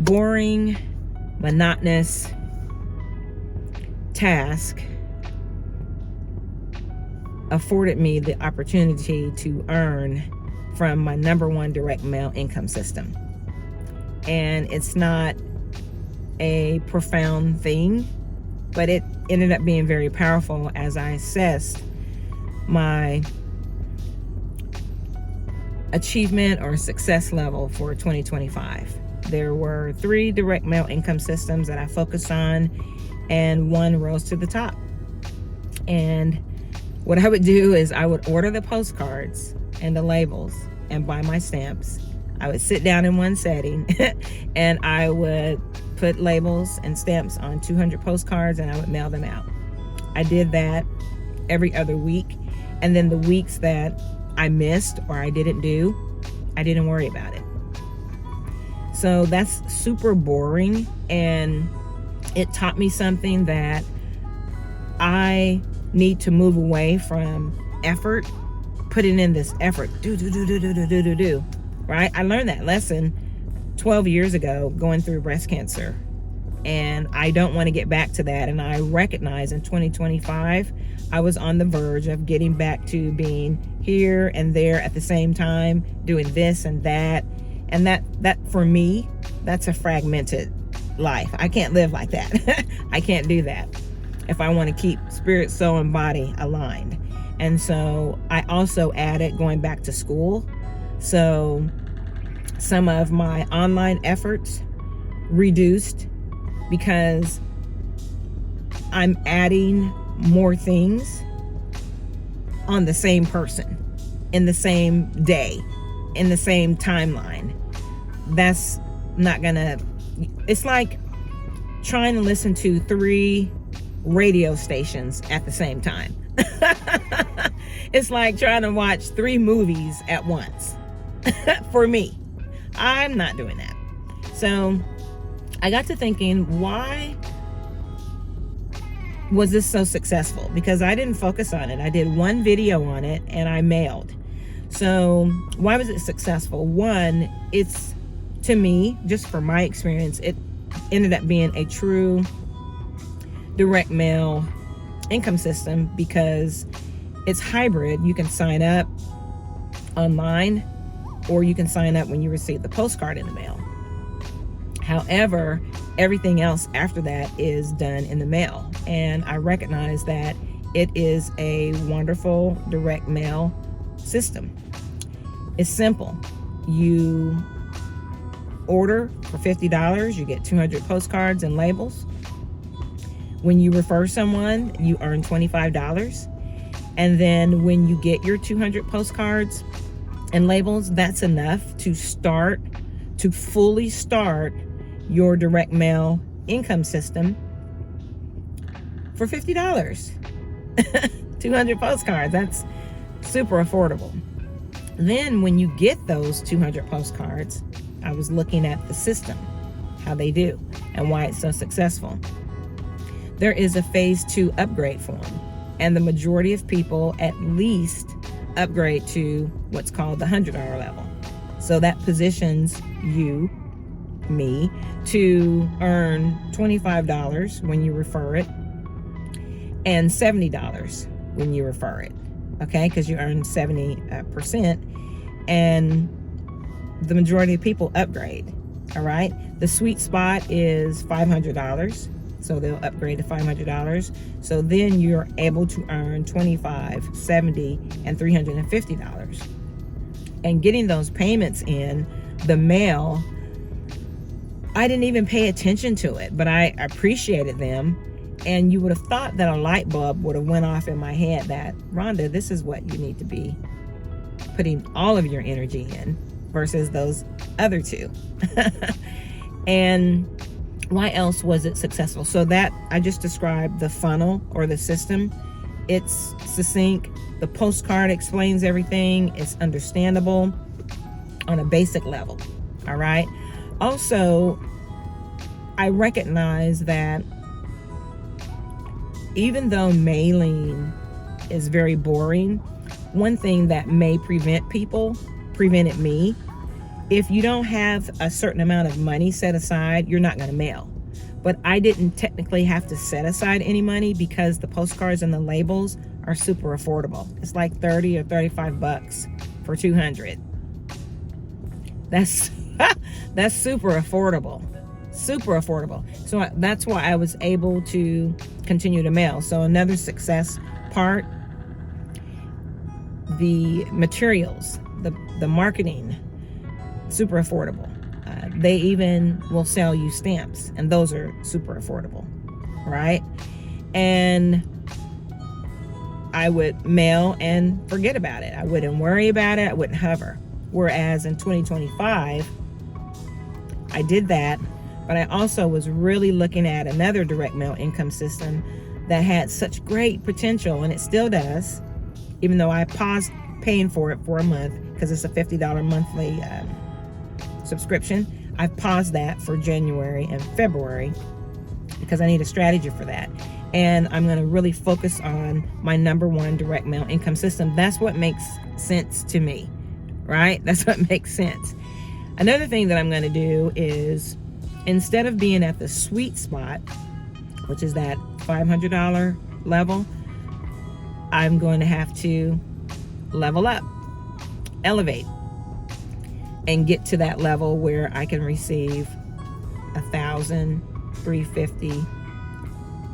boring, monotonous task afforded me the opportunity to earn from my number one direct mail income system. And it's not a profound thing, but it ended up being very powerful as I assessed my achievement or success level for 2025. There were 3 direct mail income systems that I focused on, and one rose to the top. And what I would do is I would order the postcards and the labels and buy my stamps. I would sit down in one setting and I would put labels and stamps on 200 postcards and I would mail them out. I did that every other week. And then the weeks that I missed or I didn't do, I didn't worry about it. So that's super boring, and it taught me something that I need to move away from effort, putting in this effort, do, right? I learned that lesson 12 years ago going through breast cancer, and I don't want to get back to that. And I recognize in 2025, I was on the verge of getting back to being here and there at the same time, doing this and that. And that for me, that's a fragmented life. I can't live like that. I can't do that if I want to keep spirit, soul, and body aligned. And so I also added going back to school. So some of my online efforts reduced because I'm adding more things on the same person, in the same day, in the same timeline. That's not gonna, it's like trying to listen to 3 radio stations at the same time. It's like trying to watch 3 movies at once. For me, I'm not doing that. So I got to thinking, why was this so successful? Because I didn't focus on it. I did 1 video on it and I mailed. So why was it successful? One, it's, to me, just from my experience, it ended up being a true direct mail income system because it's hybrid. You can sign up online or you can sign up when you receive the postcard in the mail. However, everything else after that is done in the mail. And I recognize that it is a wonderful direct mail system. It's simple. You order for $50, you get 200 postcards and labels. When you refer someone, you earn $25. And then when you get your 200 postcards and labels, that's enough to fully start your direct mail income system for $50. 200 postcards, that's super affordable. Then when you get those 200 postcards, I was looking at the system, how they do and why it's so successful. There is a phase 2 upgrade form, and the majority of people at least upgrade to what's called the $100 level. So that positions you, me, to earn $25 when you refer it and $70 when you refer it. Okay, because you earn 70%, and the majority of people upgrade. All right, the sweet spot is $500, so they'll upgrade to $500. So then you're able to earn $25, $70, and $350. And getting those payments in the mail, I didn't even pay attention to it, but I appreciated them. And you would have thought that a light bulb would have went off in my head that, Rhonda, this is what you need to be putting all of your energy in versus those other 2. And why else was it successful? So that I just described the funnel or the system. It's succinct. The postcard explains everything. It's understandable on a basic level. All right. Also, I recognize that even though mailing is very boring, one thing that may prevented me if you don't have a certain amount of money set aside, you're not going to mail. But I didn't technically have to set aside any money because the postcards and the labels are super affordable. It's like 30 or 35 bucks for 200. That's that's super affordable. Super affordable. So that's why I was able to continue to mail. So another success part, the materials, the marketing, super affordable. They even will sell you stamps, and those are super affordable, right? And I would mail and forget about it. I wouldn't worry about it. I wouldn't hover. Whereas in 2025, I did that, but I also was really looking at another direct mail income system that had such great potential, and it still does, even though I paused paying for it for a month because it's a $50 monthly subscription. I've paused that for January and February because I need a strategy for that. And I'm going to really focus on my number one direct mail income system. That's what makes sense to me, right? That's what makes sense. Another thing that I'm going to do is, instead of being at the sweet spot, which is that $500 level, I'm going to have to level up, elevate, and get to that level where I can receive $1,000, $350,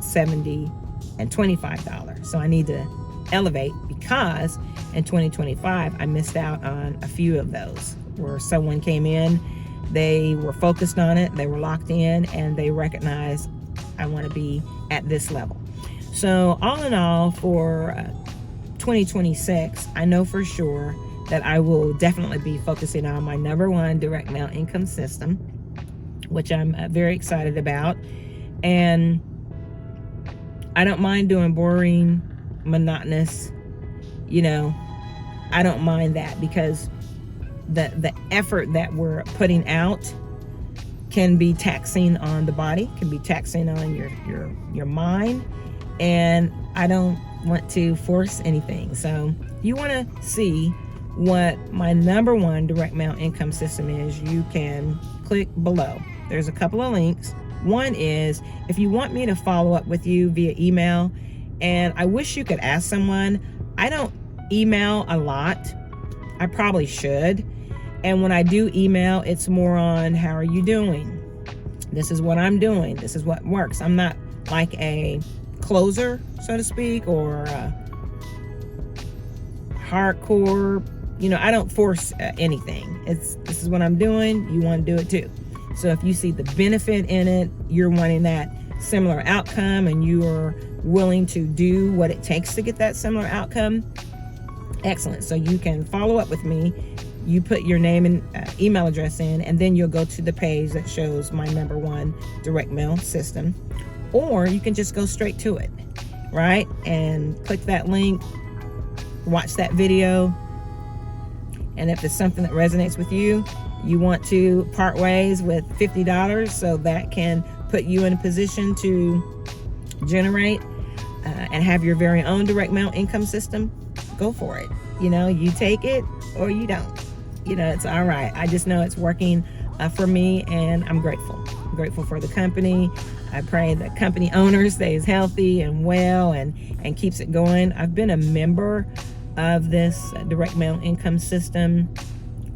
$70, and $25. So I need to elevate because in 2025 I missed out on a few of those where someone came in, they were focused on it, they were locked in, and they recognized I want to be at this level. So all in all, for 2026, I know for sure that I will definitely be focusing on my number one direct mail income system, which I'm very excited about. And I don't mind doing boring, monotonous, I don't mind that, because the effort that we're putting out can be taxing on the body, can be taxing on your mind, and I don't want to force anything. So if you want to see what my number one direct mail income system is, you can click below. There's a couple of links. One is if you want me to follow up with you via email, and I wish you could ask someone. I don't email a lot. I probably should. And when I do email, it's more on, how are you doing? This is what I'm doing. This is what works. I'm not like a closer, so to speak, or hardcore. I don't force anything. This is what I'm doing. You want to do it too. So if you see the benefit in it, you're wanting that similar outcome, and you are willing to do what it takes to get that similar outcome, excellent. So you can follow up with me. You put your name and email address in, and then you'll go to the page that shows my number one direct mail system. Or you can just go straight to it, right? And click that link, watch that video. And if it's something that resonates with you, you want to part ways with $50 so that can put you in a position to generate and have your very own direct mail income system, go for it. You take it or you don't. It's all right. I just know it's working for me, and I'm grateful. I'm grateful for the company. I pray the company owner stays healthy and well and keeps it going. I've been a member of this direct mail income system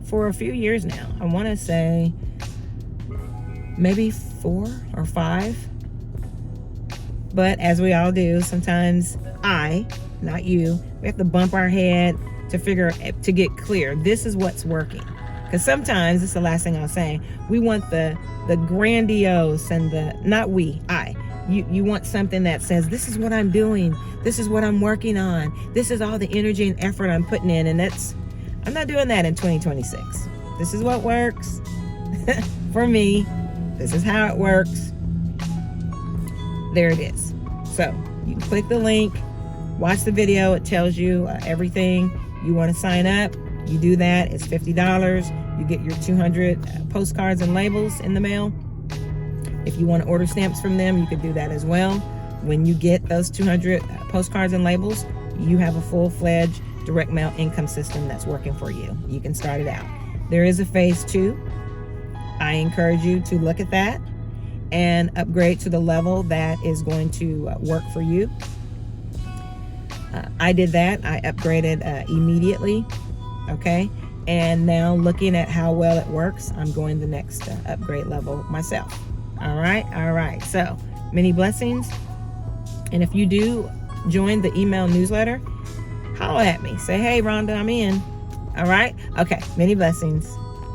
for a few years now. I want to say maybe 4 or 5. But as we all do, sometimes not you, we have to bump our head to get clear. This is what's working. Because sometimes, this is the last thing I'll say, we want the grandiose and you want something that says, this is what I'm doing, this is what I'm working on, this is all the energy and effort I'm putting in, and I'm not doing that in 2026. This is what works for me. This is how it works. There it is. So you can click the link, watch the video. It tells you everything. You want to sign up, you do that. It's $50. You get your 200 postcards and labels in the mail. If you want to order stamps from them, you can do that as well. When you get those 200 postcards and labels, you have a full-fledged direct mail income system that's working for you. You can start it out. There is a phase 2. I encourage you to look at that and upgrade to the level that is going to work for you. I did that. I upgraded immediately. Okay. And now looking at how well it works, I'm going the next upgrade level myself. All right. So many blessings. And if you do join the email newsletter, holler at me. Say, hey, Rhonda, I'm in. All right. Okay. Many blessings.